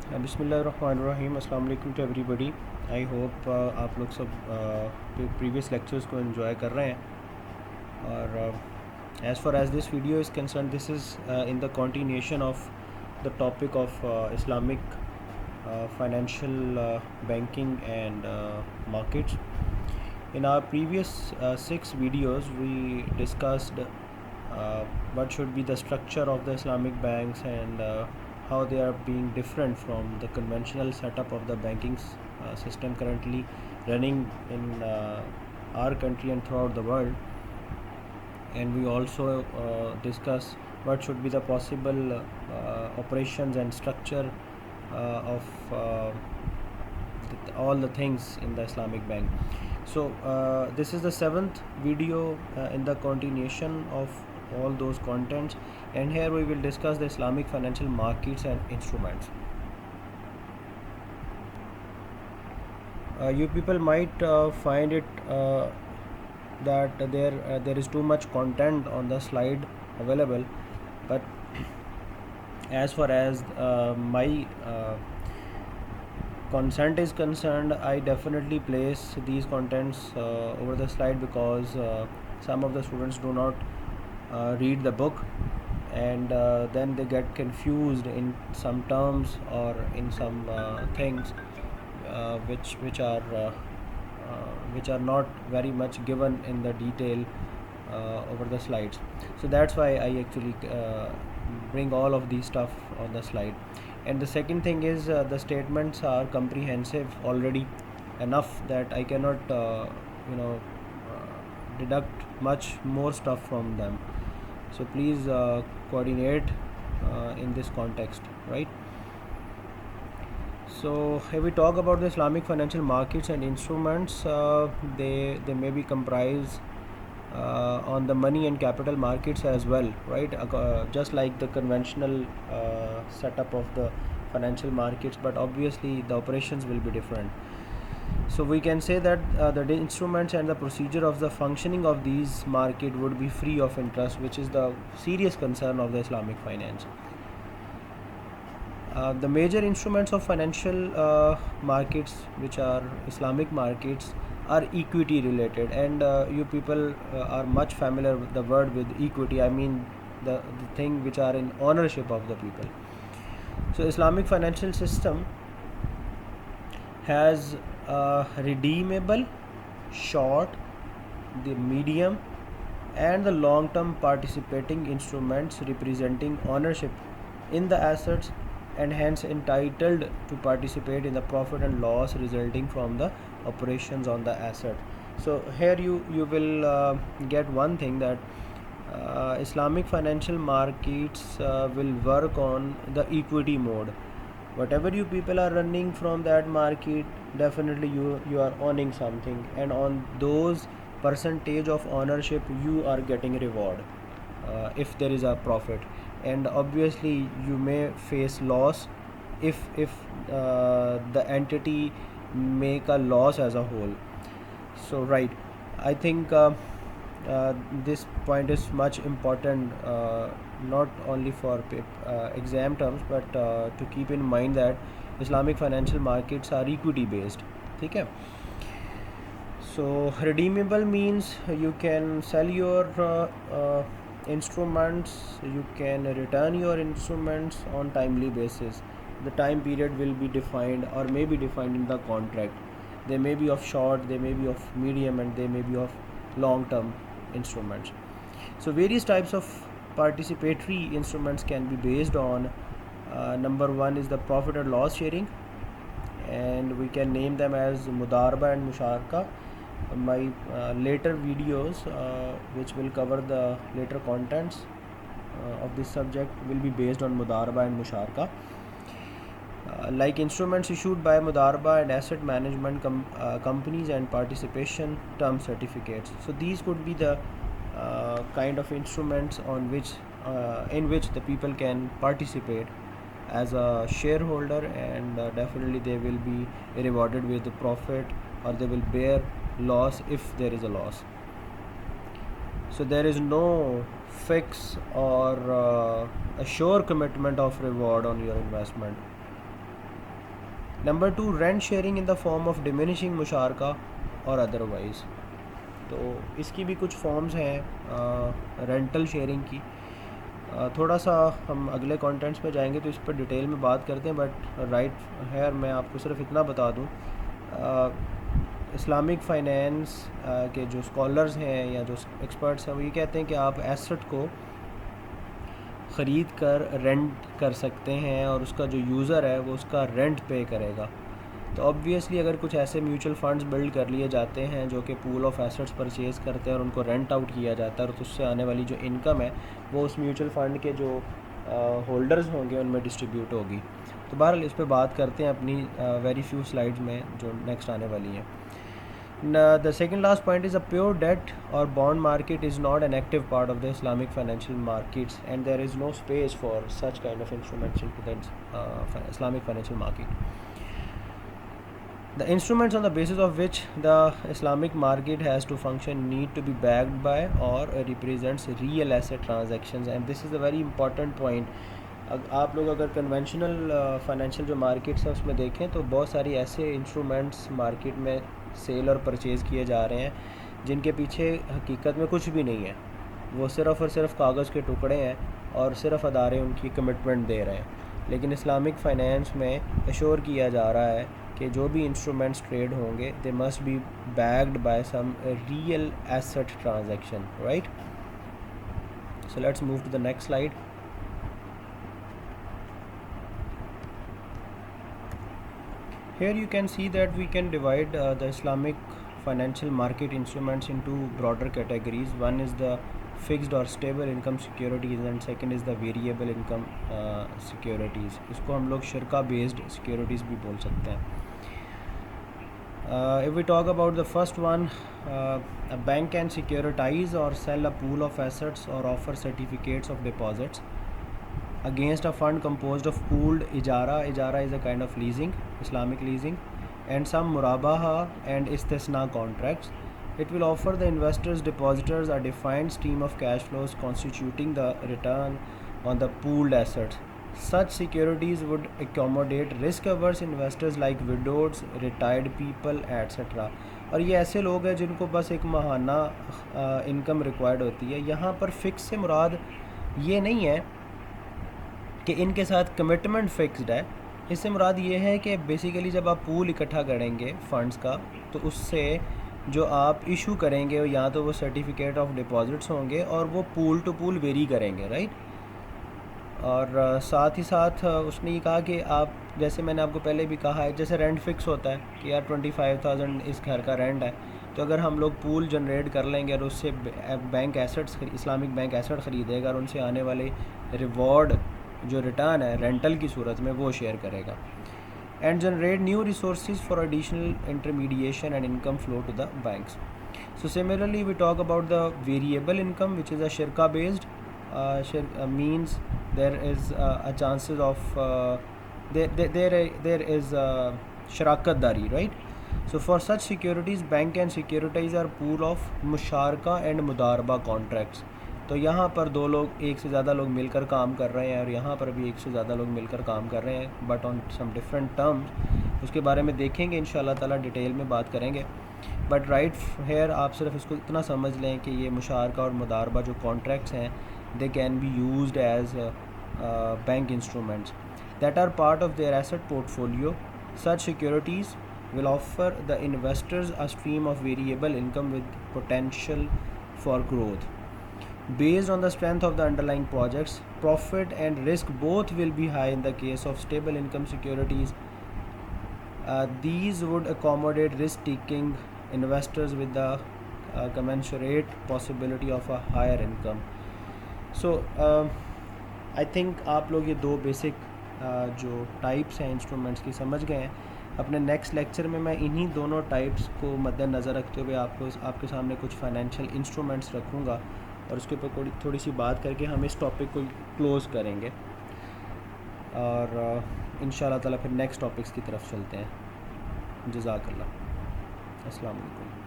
बिस्मिल्लाहिर्रहमानिर्रहीम अस्सलाम वालेकुम टू एवरीबॉडी। आई होप आप लोग सब प्रीवियस लेक्चर्स को एंजॉय कर रहे हैं और as far as this video is concern this is in the continuation of the topic of Islamic financial banking and markets. In our previous 6 videos we discussed what should be the structure of the Islamic banks and how they are being different from the conventional setup of the banking system currently running in our country and throughout the world. And we also discuss what should be the possible operations and structure of all the things in the Islamic bank. So this is the 7th video in the continuation of all those contents, and here we will discuss the Islamic financial markets and instruments. You people might find it that there is too much content on the slide available, but as far as my consent is concerned, I definitely place these contents over the slide because some of the students do not read the book, and then they get confused in some terms or in some things which are not very much given in the detail over the slides. So that's why I actually bring all of these stuff on the slide. And the second thing is the statements are comprehensive already enough that I cannot deduct much more stuff from them. So please coordinate in this context, right? So if we talk about the Islamic financial markets and instruments, they may be comprised on the money and capital markets as well, right? Just like the conventional setup of the financial markets, but obviously the operations will be different. So we can say that the instruments and the procedure of the functioning of these market would be free of interest, which is the serious concern of the Islamic finance. The major instruments of financial markets, which are Islamic markets, are equity related, and you people are much familiar with the word with equity. I mean the thing which are in ownership of the people. So Islamic financial system has redeemable, short, the medium, and the long-term participating instruments representing ownership in the assets and hence entitled to participate in the profit and loss resulting from the operations on the asset. So here you will get one thing that Islamic financial markets will work on the equity mode. Whatever you people are running from that market, definitely you are owning something, and on those percentage of ownership you are getting reward if there is a profit, and obviously you may face loss if the entity make a loss as a whole. So right, I think this point is much important, not only for exam terms, but to keep in mind that Islamic financial markets are equity based. Okay. So redeemable means you can sell your instruments, you can return your instruments on timely basis. The time period will be defined or may be defined in the contract. They may be of short, they may be of medium, and they may be of long term instruments. So various types of participatory instruments can be based on number one is the profit or loss sharing, and we can name them as mudarba and musharaka. My later videos which will cover the later contents of this subject will be based on mudarba and musharaka. Like instruments issued by mudarba and asset management companies and participation term certificates. So these could be the kind of instruments on which in which the people can participate as a shareholder, and definitely they will be rewarded with the profit, or they will bear loss if there is a loss. So there is no fix or a sure commitment of reward on your investment. Number 2, rent sharing in the form of diminishing मुशारका or otherwise. तो इसकी भी कुछ forms हैं rental sharing की। थोड़ा सा हम अगले कंटेंट्स पे जाएंगे तो इस पर डिटेल में बात करते हैं, बट राइट है मैं आपको सिर्फ इतना बता दूं, इस्लामिक फ़ाइनेंस के जो स्कॉलर्स हैं या जो एक्सपर्ट्स हैं वो ये कहते हैं कि आप एसेट को ख़रीद कर रेंट कर सकते हैं और उसका जो यूज़र है वो उसका रेंट पे करेगा। तो ऑब्वियसली अगर कुछ ऐसे म्यूचुअल फंड्स बिल्ड कर लिए जाते हैं जो कि पूल ऑफ एसेट्स परचेज़ करते हैं और उनको रेंट आउट किया जाता है, और उससे आने वाली जो इनकम है वो उस म्यूचुअल फ़ंड के जो होल्डर्स होंगे उनमें डिस्ट्रीब्यूट होगी। तो बहरहाल इस पर बात करते हैं अपनी वेरी फ्यू स्लाइड्स में जो नेक्स्ट आने वाली हैं। The second last point is a pure debt or bond market is not an active part of the Islamic financial markets, and there is no space for such kind of instruments into the Islamic financial market. The instruments on the basis of which the Islamic market has to function need to be backed by or represents real asset transactions, and this is a very important point. आप लोग अगर conventional financial जो markets हैं उसमें देखें तो बहुत सारी ऐसे इंस्ट्रूमेंट्स मार्केट में सेल और परचेज़ किए जा रहे हैं जिनके पीछे हकीकत में कुछ भी नहीं है, वो सिर्फ़ और सिर्फ कागज़ के टुकड़े हैं और सिर्फ अदारे उनकी कमिटमेंट दे रहे हैं। लेकिन इस्लामिक फ़ाइनेंस में एश्योर किया जा रहा है कि जो भी इंस्ट्रूमेंट्स ट्रेड होंगे they must be backed by some real asset transaction, right. So let's move to the next slide. Here you can see that we can divide the Islamic financial market instruments into broader categories. One is the fixed or stable income securities and second is the variable income securities. इसको हम लोग शिरका based securities भी बोल सकते हैं। If we talk about the first one, a bank can securitize or sell a pool of assets or offer certificates of deposits against a fund composed of pooled ijara. Ijara is a kind of leasing, Islamic leasing, and some murabaha and istisna contracts. It will offer the investors depositors a defined stream of cash flows constituting the return on the pooled assets. Such securities would accommodate risk averse investors like widows, retired people, etc. और ये ऐसे लोग हैं जिनको बस एक माहाना income required होती है। यहाँ पर फिक्स से मुराद ये नहीं है कि इनके साथ कमिटमेंट फिक्स्ड है, इससे मुराद ये है कि बेसिकली जब आप पूल इकट्ठा करेंगे फ़ंड्स का तो उससे जो आप इशू करेंगे या तो वो सर्टिफिकेट ऑफ डिपॉजिट्स होंगे और वो पूल टू पूल वेरी करेंगे, राइट। और साथ ही साथ उसने ये कहा कि आप, जैसे मैंने आपको पहले भी कहा है, जैसे रेंट फिक्स होता है कि यार 25,000 इस घर का रेंट है, तो अगर हम लोग पूल जनरेट कर लेंगे और उससे bank assets, Islamic bank asset ख़रीदेगा और उनसे आने वाले रिवॉर्ड जो रिटर्न है रेंटल की सूरत में वो शेयर करेगा। And generate new resources for additional intermediation and income flow to the banks. So similarly we talk about the variable income which is a शिरका based means there is a chances of there is शराकत दारी, right? So for such securities bank can securitize our pool of मुशारका and मुदारबा contracts. तो यहाँ पर दो लोग, एक से ज़्यादा लोग मिलकर काम कर रहे हैं और यहाँ पर भी एक से ज़्यादा लोग मिलकर काम कर रहे हैं, but on some different terms. उसके बारे में देखेंगे इंशाल्लाह ताला, डिटेल में बात करेंगे। बट राइट हेयर आप सिर्फ इसको इतना समझ लें कि ये मुशारका और मुदारबा जो कॉन्ट्रैक्ट्स हैं they can be used as bank instruments that are part of their asset portfolio. Such securities will offer the investors a stream of variable income with potential for growth. Based on the strength of the underlying projects, profit and risk both will be high in the case of stable income securities. These would accommodate risk-taking investors with the commensurate possibility of a higher income. So I think आप लोग ये दो basic जो types हैं instruments की समझ गए हैं। अपने नेक्स्ट लेक्चर में मैं इन्हीं दोनों टाइप्स को मद्देनज़र रखते हुए आपके सामने कुछ फाइनेंशियल इंस्ट्रूमेंट्स रखूँगा और उसके ऊपर थोड़ी सी बात करके हम इस टॉपिक को क्लोज़ करेंगे और इंशाल्लाह ताला फिर नेक्स्ट टॉपिक्स की तरफ चलते हैं। जज़ाकल्लाह, अस्सलाम वालेकुम।